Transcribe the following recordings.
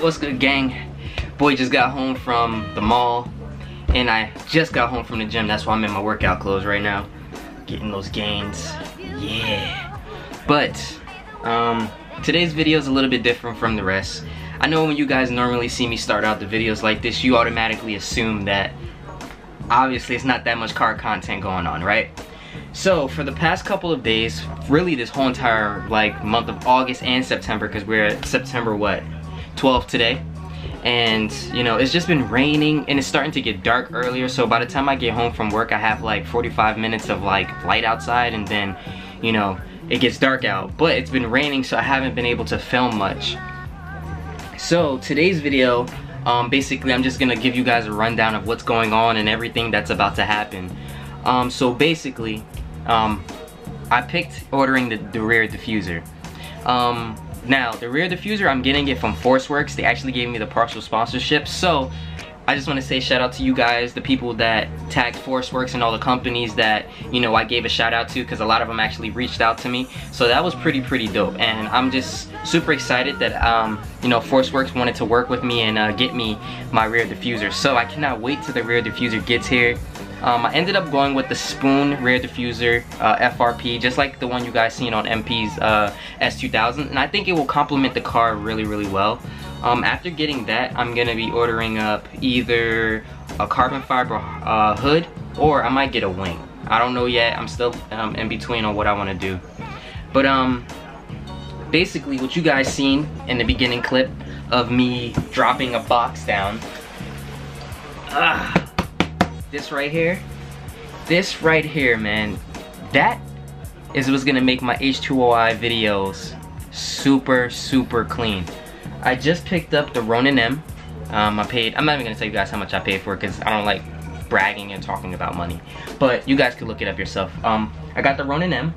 What's good, gang? Boy just got home from the mall, and I just got home from the gym. That's why I'm in my workout clothes right now, getting those gains. Yeah. But today's video is a little bit different from the rest. I know when you guys normally see me start out the videos like this, you automatically assume that obviously it's not that much car content going on, right? So for the past couple of days, really this whole entire like month of August and September, because we're at September what, 12th today, and you know, it's just been raining and it's starting to get dark earlier. So by the time I get home from work, I have like 45 minutes of like light outside, and then you know, it gets dark out. But it's been raining, so I haven't been able to film much. So today's video, basically I'm just gonna give you guys a rundown of what's going on and everything that's about to happen. So basically, I picked ordering the rear diffuser. Now, the rear diffuser, I'm getting it from Forceworks. They actually gave me the partial sponsorship. So, I just want to say shout out to you guys, the people that tagged Forceworks and all the companies that, you know, I gave a shout out to, because a lot of them actually reached out to me. So that was pretty dope. And I'm just super excited that, you know, Forceworks wanted to work with me and get me my rear diffuser. So I cannot wait till the rear diffuser gets here. I ended up going with the spoon rear diffuser FRP, just like the one you guys seen on MP's S2000, and I think it will complement the car really well. After getting that, I'm gonna be ordering up either a carbon fiber hood, or I might get a wing. I don't know yet. I'm still in between on what I want to do. But basically what you guys seen in the beginning clip of me dropping a box down, this right here, man, that is what's gonna make my H2OI videos super clean. I just picked up the RONIN M. I'm not even gonna tell you guys how much I paid for it, because I don't like bragging and talking about money, but you guys could look it up yourself. I got the RONIN M.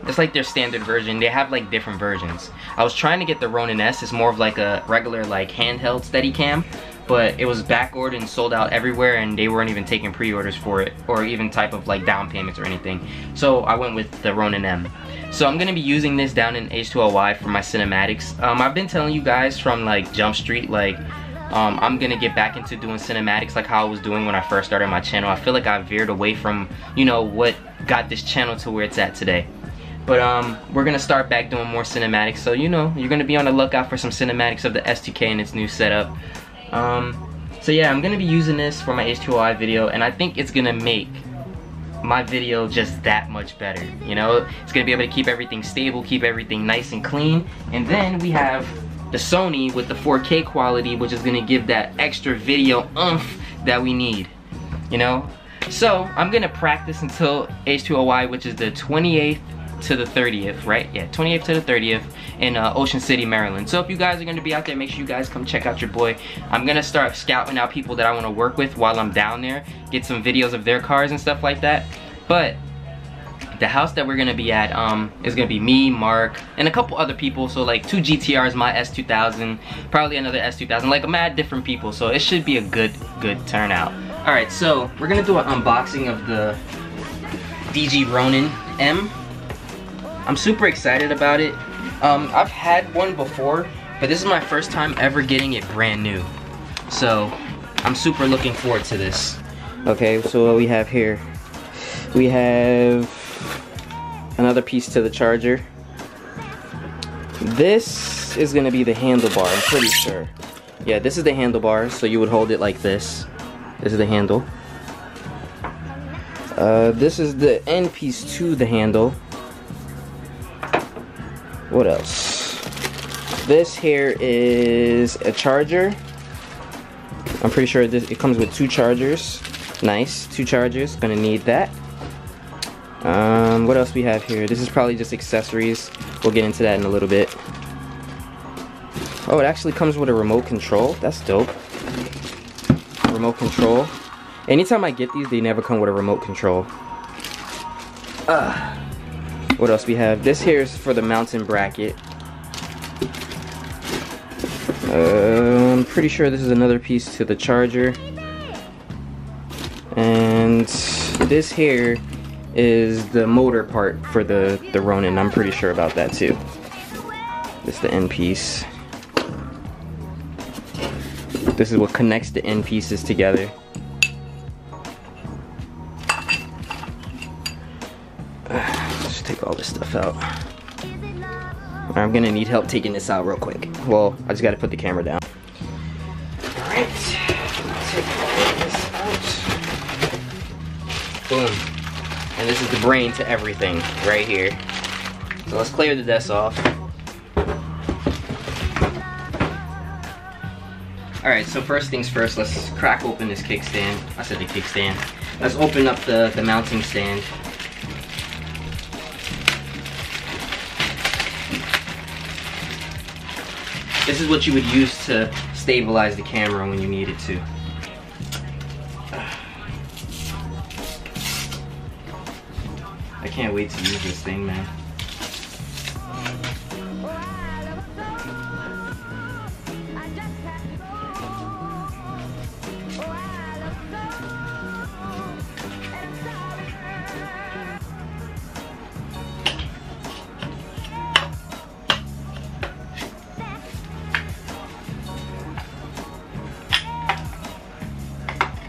It's like their standard version. They have like different versions. I was trying to get the RONIN S. It's more of like a regular like handheld Steadicam, but it was back ordered and sold out everywhere, and they weren't even taking pre-orders for it, or even type of like down payments or anything. So I went with the RONIN M. So I'm gonna be using this down in H2OI for my cinematics. I've been telling you guys from like Jump Street, like I'm gonna get back into doing cinematics like how I was doing when I first started my channel. I feel like I veered away from, you know, what got this channel to where it's at today. But we're gonna start back doing more cinematics, so you know, you're gonna be on the lookout for some cinematics of the S2K and its new setup. So yeah, I'm gonna be using this for my H2OI video, and I think it's gonna make my video just that much better. You know, it's gonna be able to keep everything stable, keep everything nice and clean. And then we have the Sony with the 4K quality, which is gonna give that extra video oomph that we need, you know. So I'm gonna practice until H2OI, which is the 28th to the 30th, right? Yeah, 28th to the 30th in Ocean City, Maryland. So if you guys are going to be out there, make sure you guys come check out your boy. I'm going to start scouting out people that I want to work with while I'm down there, get some videos of their cars and stuff like that. But the house that we're going to be at is going to be me, Mark, and a couple other people. So like 2 GTRs, my S2000, probably another S2000, like a mad different people. So it should be a good turnout. Alright, so we're going to do an unboxing of the DJI RONIN M. I'm super excited about it. I've had one before, but this is my first time ever getting it brand new. So I'm super looking forward to this. Okay, so what we have here, we have another piece to the charger. This is gonna be the handlebar, I'm pretty sure. Yeah, this is the handlebar, so you would hold it like this. This is the handle. This is the end piece to the handle. What else? This here is a charger. I'm pretty sure it comes with 2 chargers. Nice, 2 chargers. Gonna need that. What else we have here? This is probably just accessories. We'll get into that in a little bit. Oh, it actually comes with a remote control. That's dope. Remote control. Anytime I get these, they never come with a remote control. What else we have? This here is for the mountain bracket. I'm pretty sure this is another piece to the charger. And this here is the motor part for the RONIN. I'm pretty sure about that too. This is the end piece. This is what connects the end pieces together. Let's take all this stuff out. I'm gonna need help taking this out real quick. Well, I just gotta put the camera down. Alright, take all this out. Boom. And this is the brain to everything right here. So let's clear the desk off. Alright, so first things first, let's crack open this kickstand. I said the kickstand. Let's open up the mounting stand. This is what you would use to stabilize the camera when you need it to. I can't wait to use this thing, man.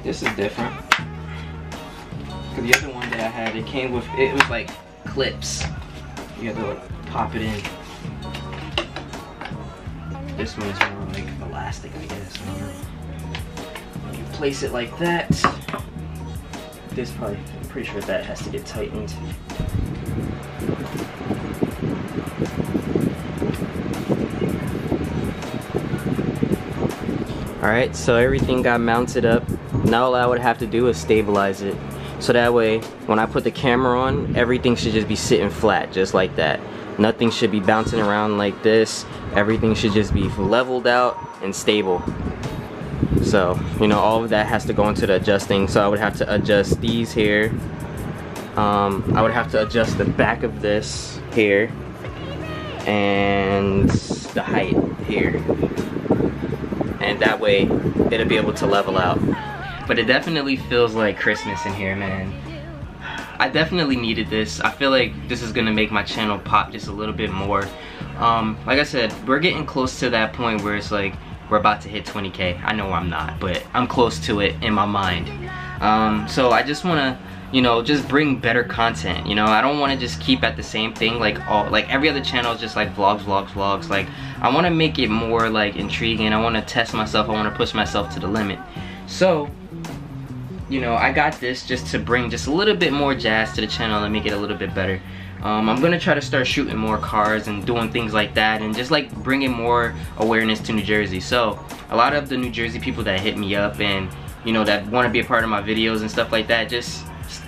This is different. Cause the other one that I had, it came with, it was like clips. You have to like pop it in. This one is more like elastic, I guess. I don't know. You place it like that. This probably, I'm pretty sure that has to get tightened. Alright, so everything got mounted up. Now all I would have to do is stabilize it. So that way, when I put the camera on, everything should just be sitting flat, just like that. Nothing should be bouncing around like this. Everything should just be leveled out and stable. So, you know, all of that has to go into the adjusting. So I would have to adjust these here. I would have to adjust the back of this here. And the height here. And that way, it'll be able to level out. But it definitely feels like Christmas in here, man. I definitely needed this. I feel like this is gonna make my channel pop just a little bit more. Like I said, we're getting close to that point where it's like, we're about to hit 20K. I know I'm not, but I'm close to it in my mind. So I just wanna, you know, just bring better content. You know, I don't wanna just keep at the same thing like every other channel is just like vlogs. Like, I wanna make it more like intriguing. I wanna test myself, I wanna push myself to the limit. So, you know, I got this just to bring just a little bit more jazz to the channel and make it a little bit better. I'm gonna try to start shooting more cars and doing things like that and just like bringing more awareness to New Jersey. So a lot of the New Jersey people that hit me up and, you know, that want to be a part of my videos and stuff like that, just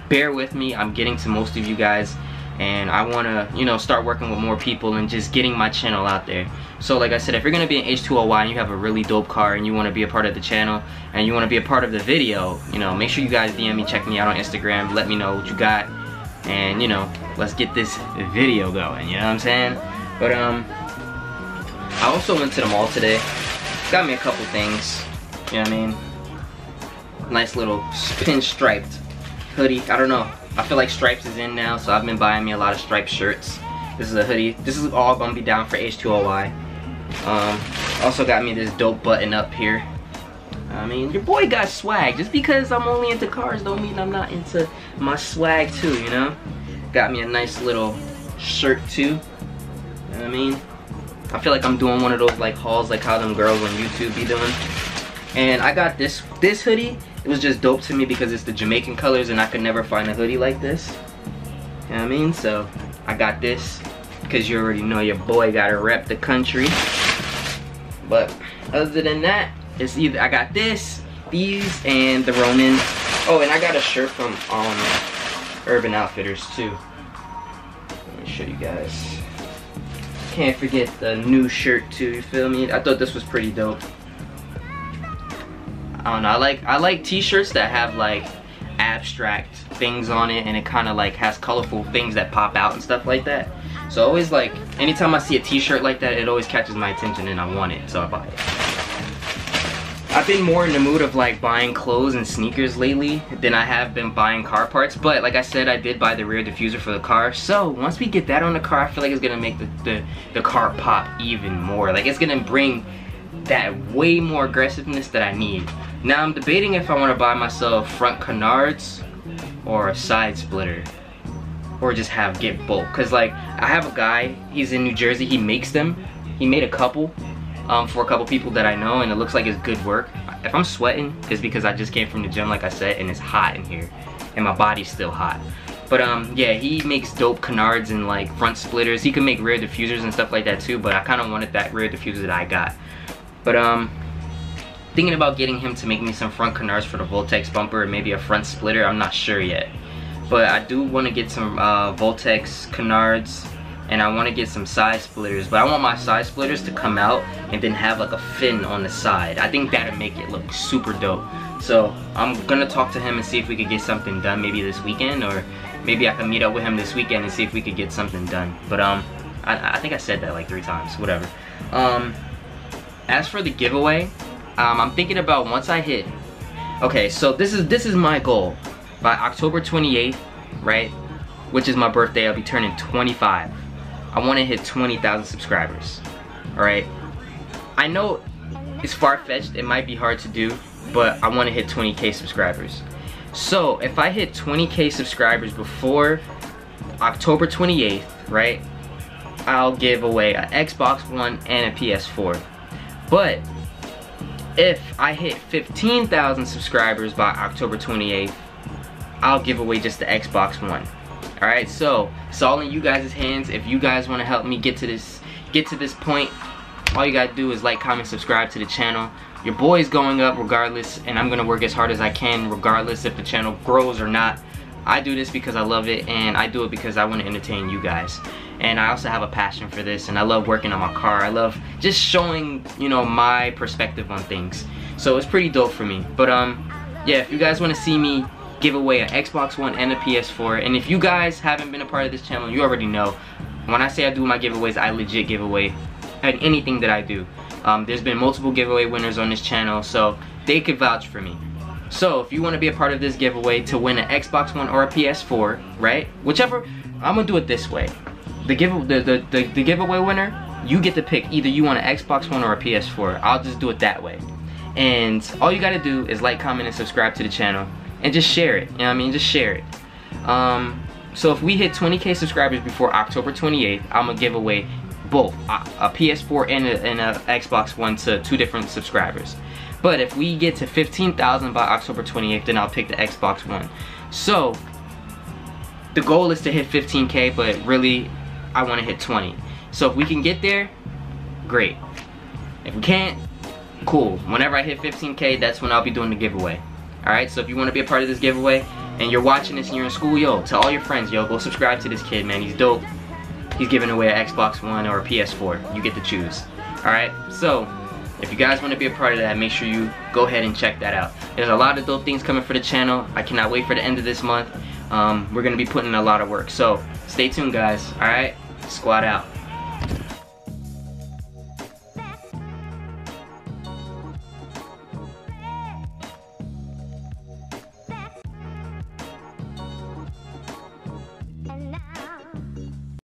bear with me. I'm getting to most of you guys and I want to, you know, start working with more people and just getting my channel out there. So like I said, if you're gonna be an H2OY and you have a really dope car and you want to be a part of the channel and you want to be a part of the video, you know, make sure you guys DM me, check me out on Instagram, let me know what you got, and you know, let's get this video going, you know what I'm saying? But I also went to the mall today, got me a couple things, you know what I mean? Nice little pinstriped hoodie. I don't know, I feel like stripes is in now, so I've been buying me a lot of striped shirts. This is a hoodie. This is all gonna be down for H2OY. Also got me this dope button up here. I mean, your boy got swag. Just because I'm only into cars don't mean I'm not into my swag too, you know? Got me a nice little shirt too. You know what I mean? I feel like I'm doing one of those like hauls like how them girls on YouTube be doing. And I got this hoodie. It was just dope to me because it's the Jamaican colors and I could never find a hoodie like this. You know what I mean? So I got this because you already know your boy gotta rep the country. But other than that, it's either I got this, these, and the Ronin. Oh, and I got a shirt from Urban Outfitters too. Let me show you guys. Can't forget the new shirt too, you feel me? I thought this was pretty dope. I don't know, I like t-shirts that have like abstract things on it and it kind of like has colorful things that pop out and stuff like that. So always like, anytime I see a t-shirt like that, it always catches my attention and I want it, so I buy it. I've been more in the mood of like buying clothes and sneakers lately than I have been buying car parts, but like I said, I did buy the rear diffuser for the car. So once we get that on the car, I feel like it's gonna make the car pop even more. Like it's gonna bring that way more aggressiveness that I need. Now I'm debating if I want to buy myself front canards or a side splitter, or just get both. Cause like I have a guy, he's in New Jersey, he makes them. He made a couple for a couple people that I know, and it looks like it's good work. If I'm sweating, it's because I just came from the gym, like I said, and it's hot in here, and my body's still hot. But yeah, he makes dope canards and like front splitters. He can make rear diffusers and stuff like that too, but I kind of wanted that rear diffuser that I got. But thinking about getting him to make me some front canards for the Voltex bumper and maybe a front splitter. I'm not sure yet, but I do want to get some Voltex canards, and I want to get some side splitters, but I want my side splitters to come out and then have like a fin on the side. I think that'll make it look super dope. So I'm gonna talk to him and see if we could get something done maybe this weekend, or maybe I can meet up with him this weekend and see if we could get something done. But I think I said that like 3 times, whatever. As for the giveaway, I'm thinking about once I hit, okay, so this is my goal. By October 28th, right, which is my birthday, I'll be turning 25. I want to hit 20,000 subscribers. Alright, I know it's far-fetched, it might be hard to do, but I want to hit 20k subscribers. So if I hit 20k subscribers before October 28th, right, I'll give away an Xbox One and a PS4. But if I hit 15,000 subscribers by October 28th, I'll give away just the Xbox One. Alright, so it's all in you guys' hands. If you guys want to help me get to this point, all you gotta do is like, comment, subscribe to the channel. Your boy's going up regardless, and I'm gonna work as hard as I can regardless if the channel grows or not. I do this because I love it, and I do it because I want to entertain you guys. And I also have a passion for this, and I love working on my car. I love just showing, you know, my perspective on things. So it's pretty dope for me. But yeah, if you guys want to see me give away an Xbox One and a PS4, and if you guys haven't been a part of this channel, you already know, when I say I do my giveaways, I legit give away at anything that I do. There's been multiple giveaway winners on this channel, so they could vouch for me. So if you want to be a part of this giveaway to win an Xbox One or a PS4, right, whichever, I'm gonna do it this way. The giveaway winner, you get to pick either you want an Xbox One or a PS4. I'll just do it that way. And all you gotta do is like, comment, and subscribe to the channel, and just share it. You know what I mean? Just share it. So if we hit 20k subscribers before October 28th, I'm gonna give away both a PS4 and a Xbox One to 2 different subscribers. But if we get to 15,000 by October 28th, then I'll pick the Xbox One. So the goal is to hit 15k, but really I want to hit 20. So if we can get there, great. If we can't, cool. Whenever I hit 15k, that's when I'll be doing the giveaway. Alright, so if you want to be a part of this giveaway and you're watching this and you're in school, yo, tell all your friends, yo, go subscribe to this kid, man. He's dope. He's giving away an Xbox One or a PS4. You get to choose. Alright, so if you guys want to be a part of that, make sure you go ahead and check that out. There's a lot of dope things coming for the channel. I cannot wait for the end of this month. We're going to be putting in a lot of work. So stay tuned, guys. Alright, squad out.